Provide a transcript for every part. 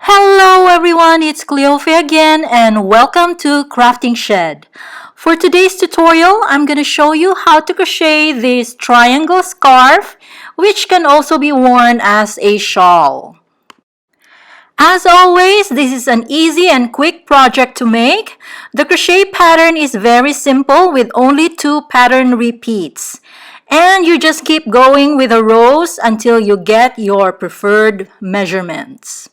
Hello everyone, it's Cleofe again and welcome to Crafting Shed. For today's tutorial, I'm going to show you how to crochet this triangle scarf, which can also be worn as a shawl. As always, this is an easy and quick project to make. The crochet pattern is very simple with only 2 pattern repeats. And you just keep going with the rows until you get your preferred measurements.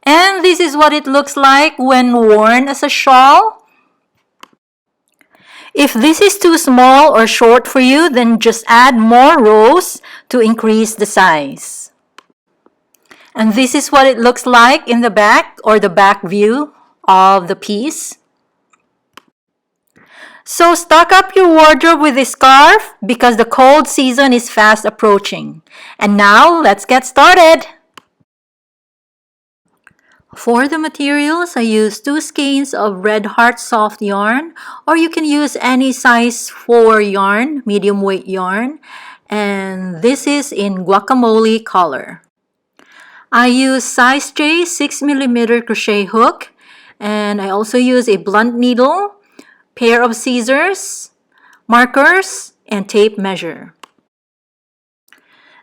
And this is what it looks like when worn as a shawl. If this is too small or short for you, then just add more rows to increase the size. And this is what it looks like in the back or the back view of the piece. So stock up your wardrobe with this scarf because the cold season is fast approaching. And now let's get started. For the materials, I use 2 skeins of Red Heart soft yarn, or you can use any size 4 yarn, medium weight yarn, and this is in guacamole color. I use size J 6mm crochet hook, and I also use a blunt needle, pair of scissors, markers, and tape measure.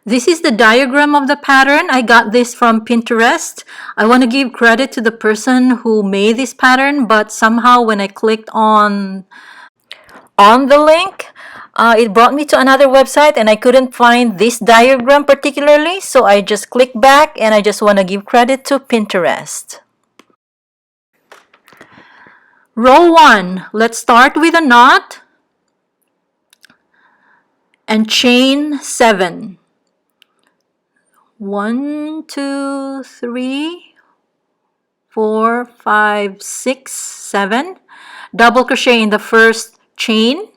This is the diagram of the pattern. I got this from Pinterest. I want to give credit to the person who made this pattern, but somehow when I clicked on the link, it brought me to another website and I couldn't find this diagram particularly, so I just clicked back and I just want to give credit to Pinterest. Row 1, let's start with a knot and chain 7. 1, 2, 3, 4, 5, 6, 7. Double crochet in the first chain.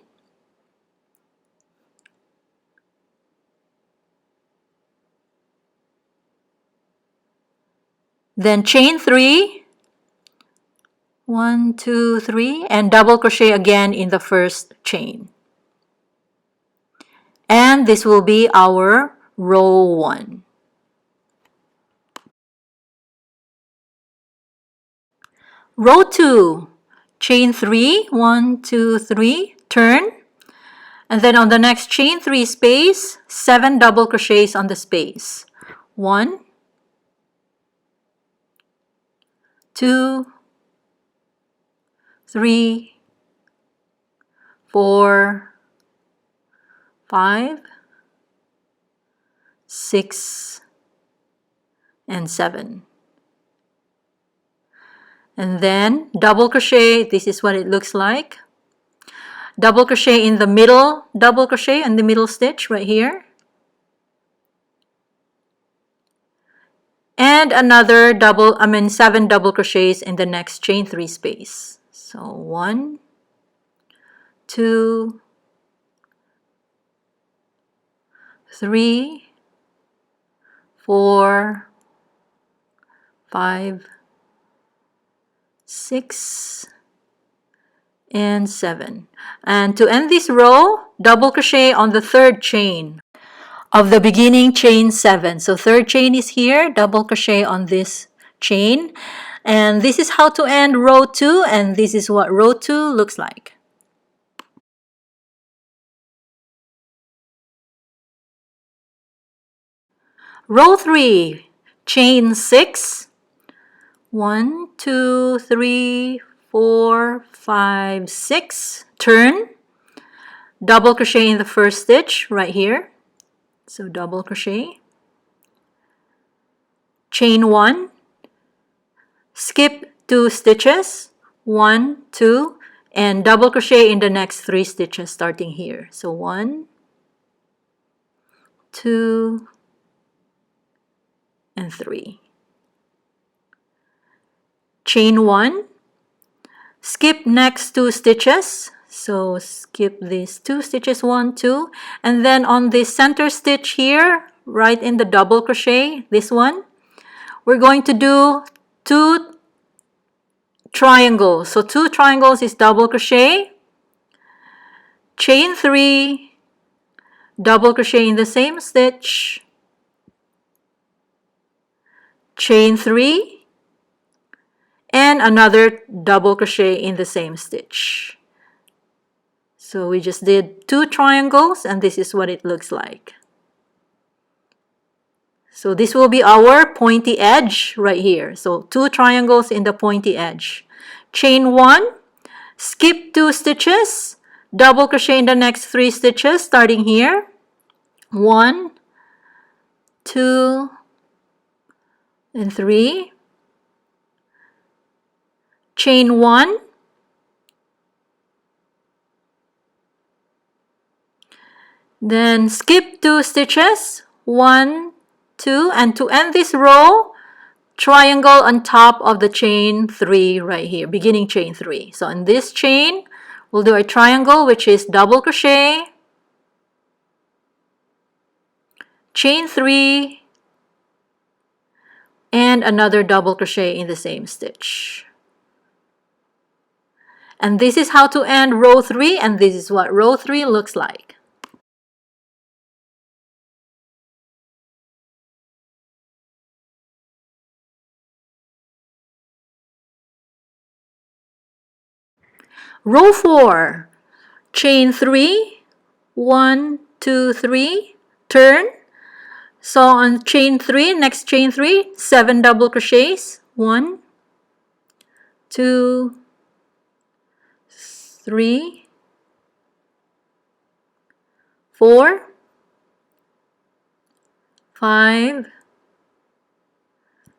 Then chain 3. 1, 2, 3, and double crochet again in the first chain. And this will be our row 1. Row 2, chain 3, 1, 2, 3, turn, and then on the next chain 3 space, 7 double crochets on the space. 1, 2, 3, 4, 5, 6, and 7. And then double crochet, this is what it looks like. Double crochet in the middle, double crochet in the middle stitch right here. And another 7 double crochets in the next chain 3 space. So 1, 2, 3, 4, 5, 6, and 7. And to end this row, double crochet on the third chain of the beginning chain 7. So third chain is here, double crochet on this chain. And this is how to end row 2, and this is what row 2 looks like. Row 3, chain 6. 1, 2, 3, 4, 5, 6. Turn. Double crochet in the first stitch right here. So double crochet. Chain 1. Skip 2 stitches. 1, 2, and double crochet in the next 3 stitches starting here. So 1, 2, and 3. Chain 1. Skip next 2 stitches. So skip these 2 stitches, 1, 2, and then on the center stitch here, right in the double crochet, this one, we're going to do 2 triangles. So 2 triangles is double crochet, chain 3, double crochet in the same stitch, chain 3, and another double crochet in the same stitch. So we just did 2 triangles, and this is what it looks like. So this will be our pointy edge right here. So 2 triangles in the pointy edge. Chain 1, skip 2 stitches, double crochet in the next 3 stitches starting here. 1, 2, and 3. Chain 1, then skip 2 stitches, 1, 2, and to end this row, triangle on top of the chain 3 right here, beginning chain 3. So in this chain, we'll do a triangle, which is double crochet, chain 3, and another double crochet in the same stitch. And this is how to end row 3, and this is what row 3 looks like. Row 4, chain 3, 1, 2, 3, turn. So on chain 3, next chain 3, 7 double crochets. 1, 2, 3, 4, 5,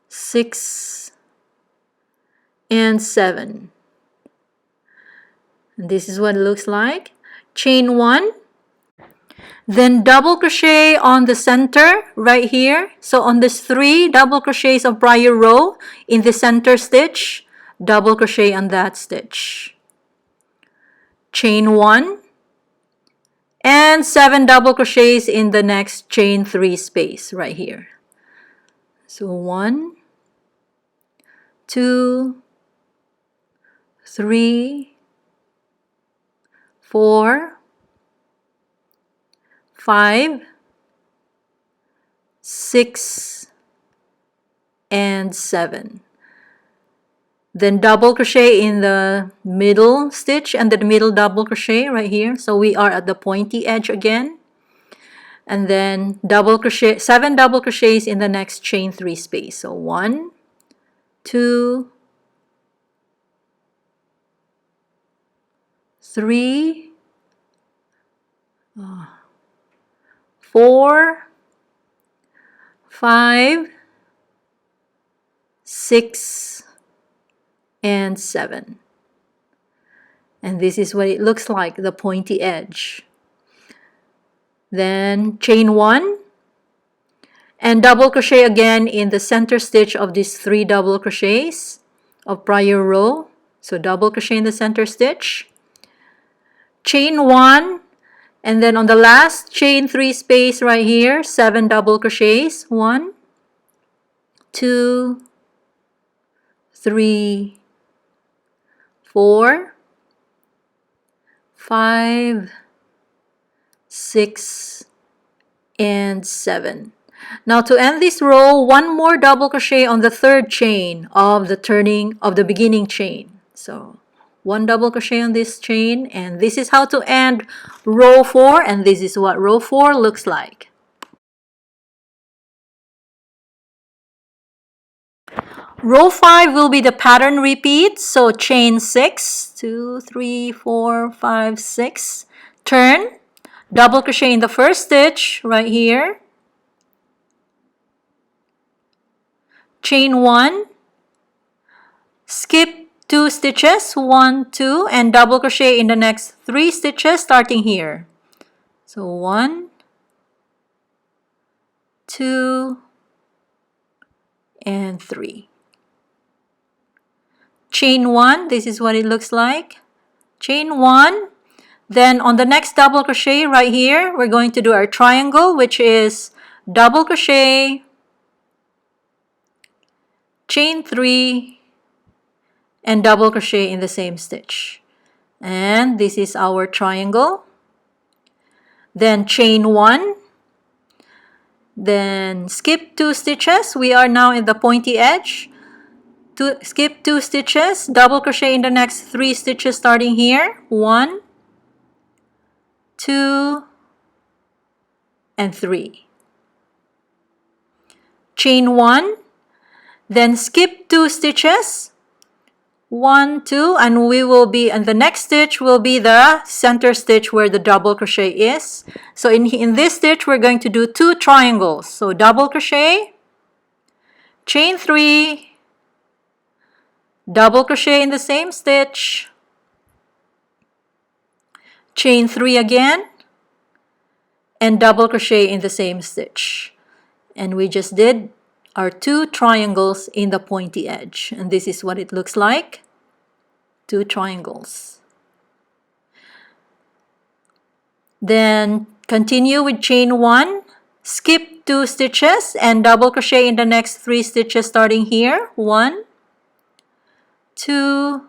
6, and 7. And this is what it looks like. Chain 1, then double crochet on the center right here. So on this 3 double crochets of prior row in the center stitch, double crochet on that stitch. Chain 1, and 7 double crochets in the next chain 3 space right here. So 1, 2, 3, 4, 5, 6, and 7. Then double crochet in the middle stitch and the middle double crochet right here. So we are at the pointy edge again. And then double crochet, 7 double crochets in the next chain 3 space. So 1, 2, 3, 4, 5, 6, and 7. And this is what it looks like, the pointy edge. Then chain 1 and double crochet again in the center stitch of these 3 double crochets of prior row. So double crochet in the center stitch, chain 1, and then on the last chain 3 space right here, 7 double crochets. 1, 2, 3, 4, 5, 6, and 7. Now to end this row, 1 more double crochet on the 3rd chain of the beginning chain. So 1 double crochet on this chain, and this is how to end row 4, and this is what row 4 looks like. Row 5 will be the pattern repeat. So chain 6, 2, 3, 4, 5, 6, turn, double crochet in the first stitch right here, chain 1, skip 2 stitches, 1, 2, and double crochet in the next 3 stitches starting here. So 1, 2, and 3. Chain 1, this is what it looks like. Chain 1, then on the next double crochet right here, we're going to do our triangle, which is double crochet, chain 3, and double crochet in the same stitch. And this is our triangle. Then chain 1, Then skip 2 stitches. We are now in the pointy edge. Skip 2 stitches, double crochet in the next 3 stitches starting here. 1, 2, and 3. Chain 1, then skip 2 stitches. 1, 2, and we will be, and the next stitch will be the center stitch where the double crochet is. So in this stitch, we're going to do 2 triangles. So double crochet, chain 3, double crochet in the same stitch, chain 3 again, and double crochet in the same stitch. And we just did our 2 triangles in the pointy edge, and this is what it looks like. 2 triangles. Then continue with chain 1, skip 2 stitches, and double crochet in the next 3 stitches starting here. 1, 2,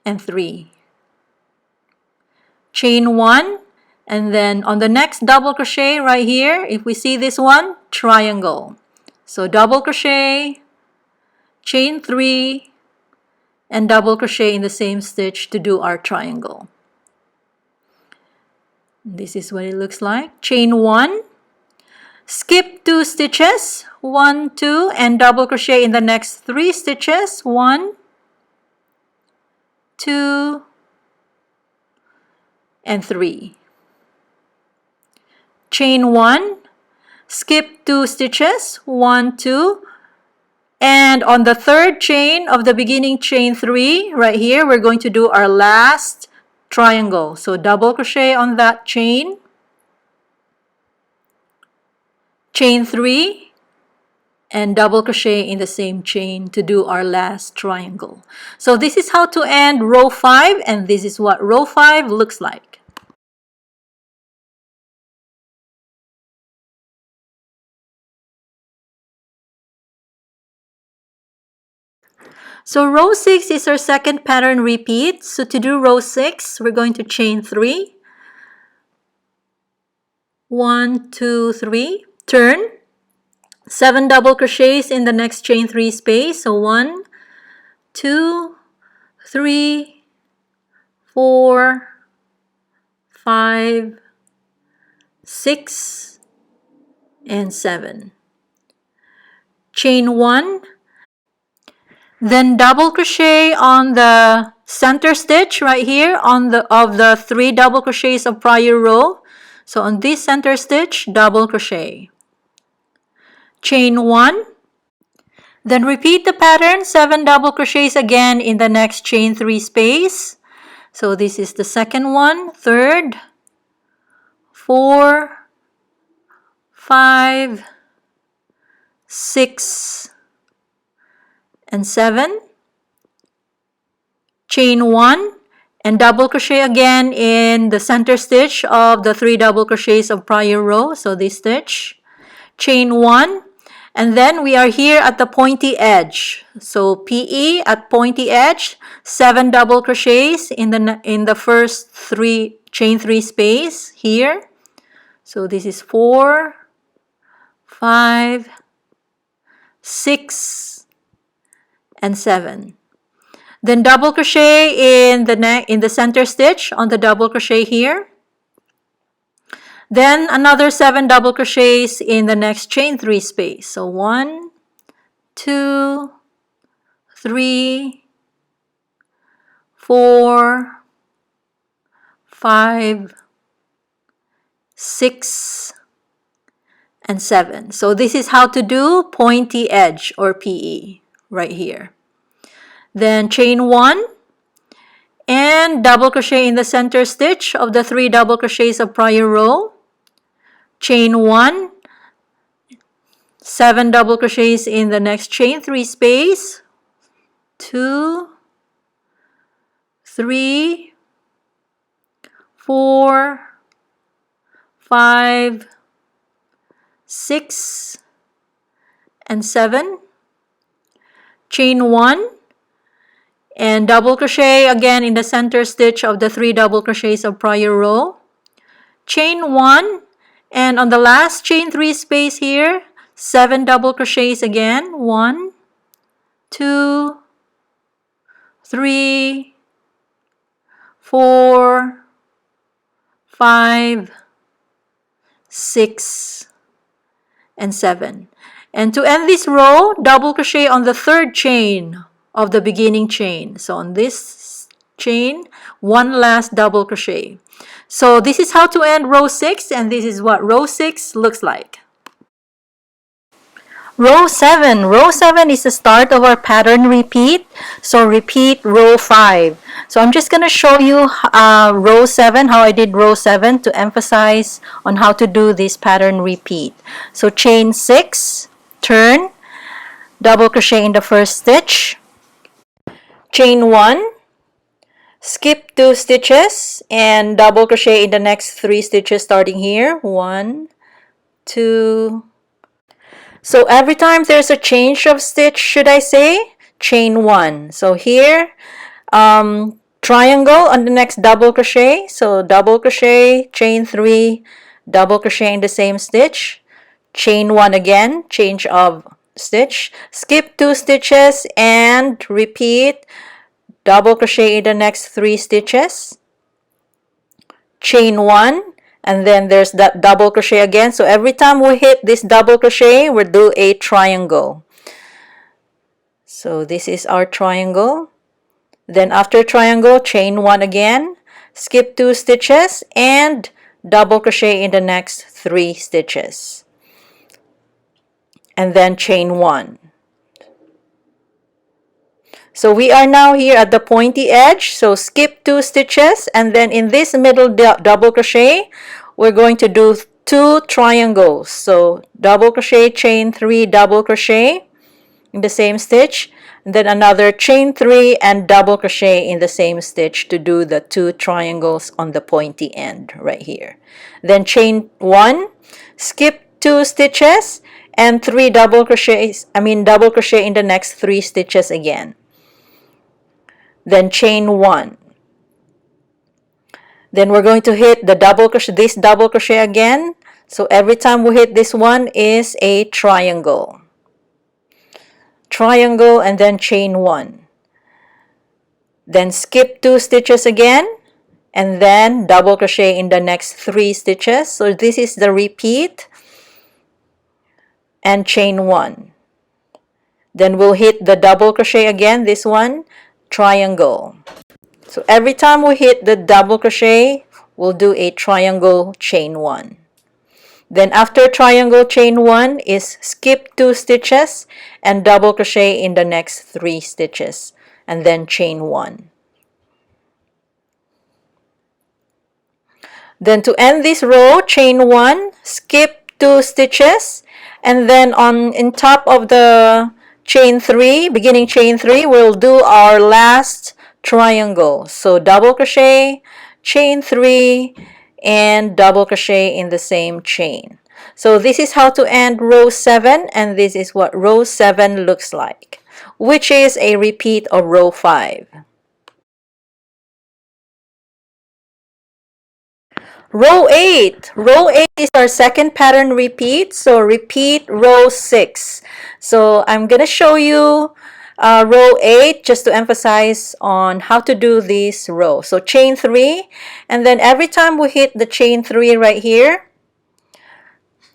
and 3. Chain 1, and then on the next double crochet right here, if we see this one, triangle. So double crochet, chain 3, and double crochet in the same stitch to do our triangle. This is what it looks like. Chain 1, skip 2 stitches, 1, 2, and double crochet in the next 3 stitches. 1, 2, and 3. Chain 1, skip 2 stitches, 1, 2, and on the third chain of the beginning chain 3 right here, we're going to do our last triangle. So double crochet on that chain, chain 3, and double crochet in the same chain to do our last triangle. So this is how to end row 5, and this is what row 5 looks like. So row 6 is our second pattern repeat. So to do row 6, we're going to chain 3. 1, 2, 3. Turn. 7 double crochets in the next chain 3 space. So 1, 2, 3, 4, 5, 6, and 7. Chain 1. Then double crochet on the center stitch right here on the 3 double crochets of prior row. So on this center stitch, double crochet. Chain 1. Then repeat the pattern, 7 double crochets again in the next chain 3 space. So this is the second one, third, 4, 5, 6, and 7. Chain 1 and double crochet again in the center stitch of the 3 double crochets of prior row. So this stitch, chain 1, and then we are here at the pointy edge. So PE at pointy edge, 7 double crochets in the first 3 chain 3 space here. So this is 4, 5, 6, and 7. Then double crochet in the center stitch on the double crochet here. Then another 7 double crochets in the next chain 3 space. So 1, 2, 3, 4, 5, 6, and 7. So this is how to do pointy edge or PE right here. Then chain 1 and double crochet in the center stitch of the 3 double crochets of prior row. Chain 1, 7 double crochets in the next chain 3 space. 2, 3, 4, 5, 6, and 7. Chain 1 and double crochet again in the center stitch of the 3 double crochets of prior row. Chain 1 And on the last chain 3 space here, 7 double crochets again. 1, 2, 3, 4, 5, 6, and 7. And to end this row, double crochet on the third chain of the beginning chain. So on this chain, one last double crochet. So this is how to end row 6, and this is what row 6 looks like. Row 7. Row 7 is the start of our pattern repeat. So repeat row 5. So I'm just going to show you row 7, how I did row 7 to emphasize on how to do this pattern repeat. So chain 6, turn, double crochet in the first stitch, chain 1, skip 2 stitches, and double crochet in the next 3 stitches starting here. 1, 2, so every time there's a change of stitch, should I say, chain 1. So here, triangle on the next double crochet. So double crochet, chain 3, double crochet in the same stitch, chain 1 again, change of stitch, skip 2 stitches and repeat, double crochet in the next 3 stitches, chain 1, and then there's that double crochet again. So every time we hit this double crochet, we'll do a triangle. So this is our triangle. Then after triangle, chain 1 again, skip 2 stitches and double crochet in the next 3 stitches, and then chain 1. So we are now here at the pointy edge, so skip 2 stitches, and then in this middle double crochet, we're going to do 2 triangles. So double crochet, chain 3, double crochet in the same stitch, and then another chain 3 and double crochet in the same stitch to do the 2 triangles on the pointy end right here. Then chain 1, skip 2 stitches and 3 double crochets, double crochet in the next 3 stitches again. Then chain 1. Then we're going to hit the double crochet, this double crochet again. So every time we hit this one is a triangle. Triangle and then chain 1. Then skip 2 stitches again and then double crochet in the next 3 stitches. So this is the repeat and chain 1. Then we'll hit the double crochet again, this one, triangle. So every time we hit the double crochet, we'll do a triangle, chain 1. Then after triangle, chain 1 is skip 2 stitches and double crochet in the next 3 stitches, and then chain 1. Then to end this row, chain 1, skip 2 stitches, and then in top of the chain 3, beginning chain 3, we'll do our last triangle. So double crochet, chain 3, and double crochet in the same chain. So this is how to end row 7, and this is what row 7 looks like, which is a repeat of row 5. Row 8. Row 8 is our second pattern repeat. So repeat row 6. So I'm going to show you row 8 just to emphasize on how to do this row. So chain 3, and then every time we hit the chain 3 right here,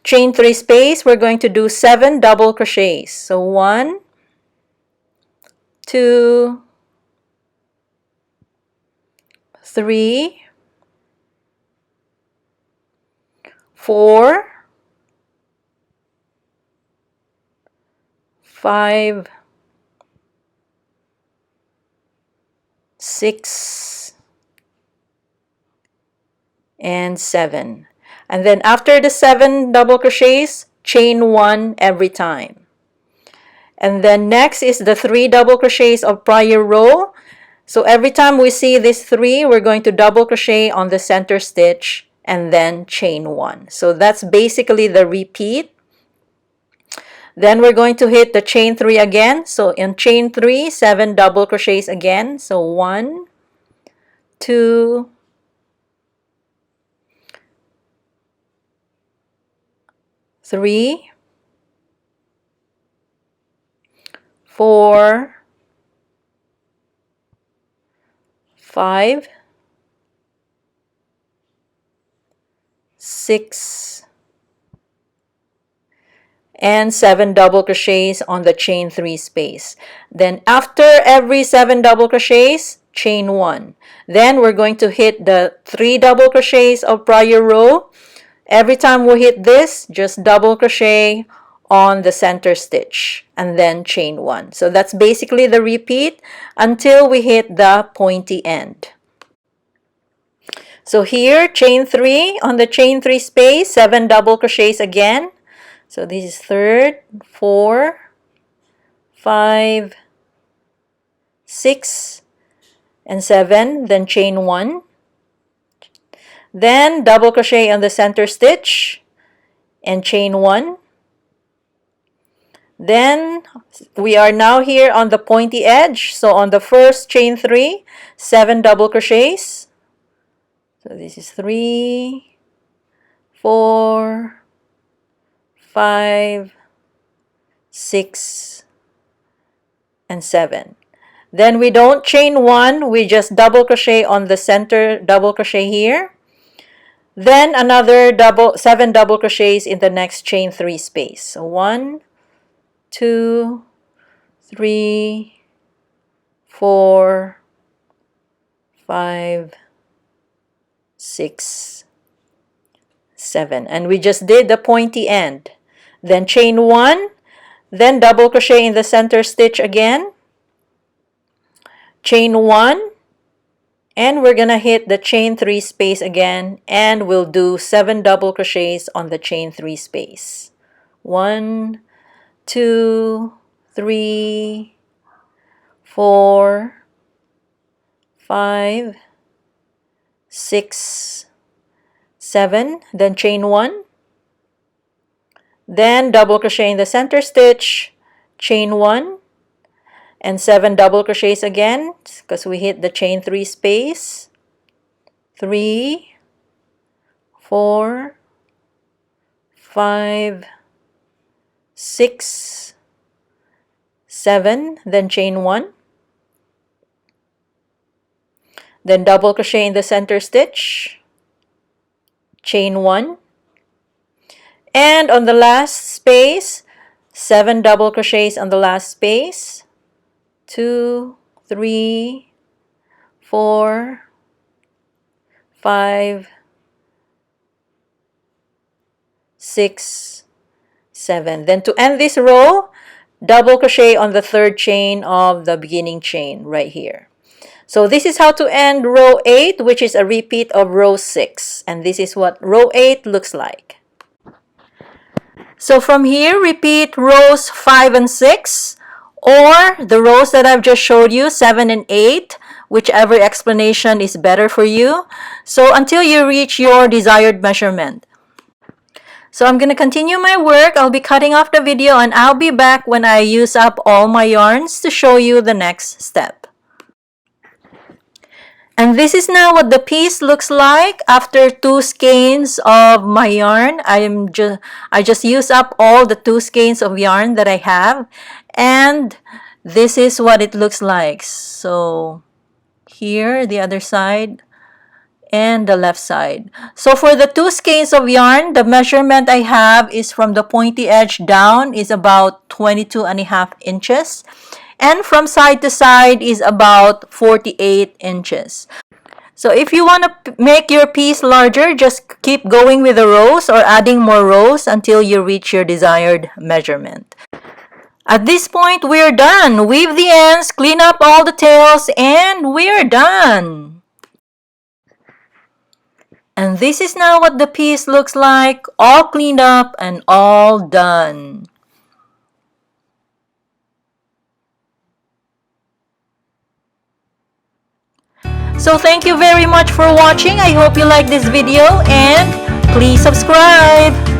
chain 3 space, we're going to do 7 double crochets. So 1, 2, 3, 4, 5, 6, and 7. And then after the 7 double crochets, chain 1 every time. And then next is the 3 double crochets of prior row. So every time we see this 3, we're going to double crochet on the center stitch and then chain 1. So that's basically the repeat. Then we're going to hit the chain 3 again. So in chain 3, 7 double crochets again. So 1, 2, 3, 4, 5, 6, and 7 double crochets on the chain 3 space. Then after every 7 double crochets, chain 1. Then we're going to hit the 3 double crochets of prior row. Every time we hit this, just double crochet on the center stitch and then chain 1. So that's basically the repeat until we hit the pointy end. So here, chain 3 on the chain 3 space, 7 double crochets again. So this is 3rd, 4, 5, 6, and 7, then chain 1. Then double crochet on the center stitch and chain 1. Then we are now here on the pointy edge. So on the first chain 3, 7 double crochets. So this is 3, 4, 5, 6, and 7. Then we don't chain 1, we just double crochet on the center double crochet here. Then another 7 double crochets in the next chain 3 space. So 1, 2, 3, 4, 5, 6, 7. And we just did the pointy end. Then chain 1, then double crochet in the center stitch again. Chain 1, and we're gonna hit the chain 3 space again, and we'll do 7 double crochets on the chain 3 space. 1, 2, 3, 4, 5, 6, 7, then chain 1, then double crochet in the center stitch, chain 1, and 7 double crochets again because we hit the chain 3 space. 3, 4, 5, 6, 7, then chain 1. Then double crochet in the center stitch, chain 1. And on the last space, 7 double crochets on the last space. 2, 3, 4, 5, 6, 7. Then to end this row, double crochet on the 3rd chain of the beginning chain right here. So this is how to end row 8, which is a repeat of row 6. And this is what row 8 looks like. So from here, repeat rows 5 and 6, or the rows that I've just showed you, 7 and 8, whichever explanation is better for you. So until you reach your desired measurement. So I'm going to continue my work. I'll be cutting off the video and I'll be back when I use up all my yarns to show you the next step. And this is now what the piece looks like after 2 skeins of my yarn. I just use up all the 2 skeins of yarn that I have. And this is what it looks like. So here, the other side, and the left side. So for the 2 skeins of yarn, the measurement I have is from the pointy edge down is about 22.5 inches. And from side to side is about 48 inches. So if you want to make your piece larger, just keep going with the rows or adding more rows until you reach your desired measurement. At this point, we're done. Weave the ends, clean up all the tails, and we're done. And this is now what the piece looks like, all cleaned up and all done. So thank you very much for watching. I hope you like this video and please subscribe.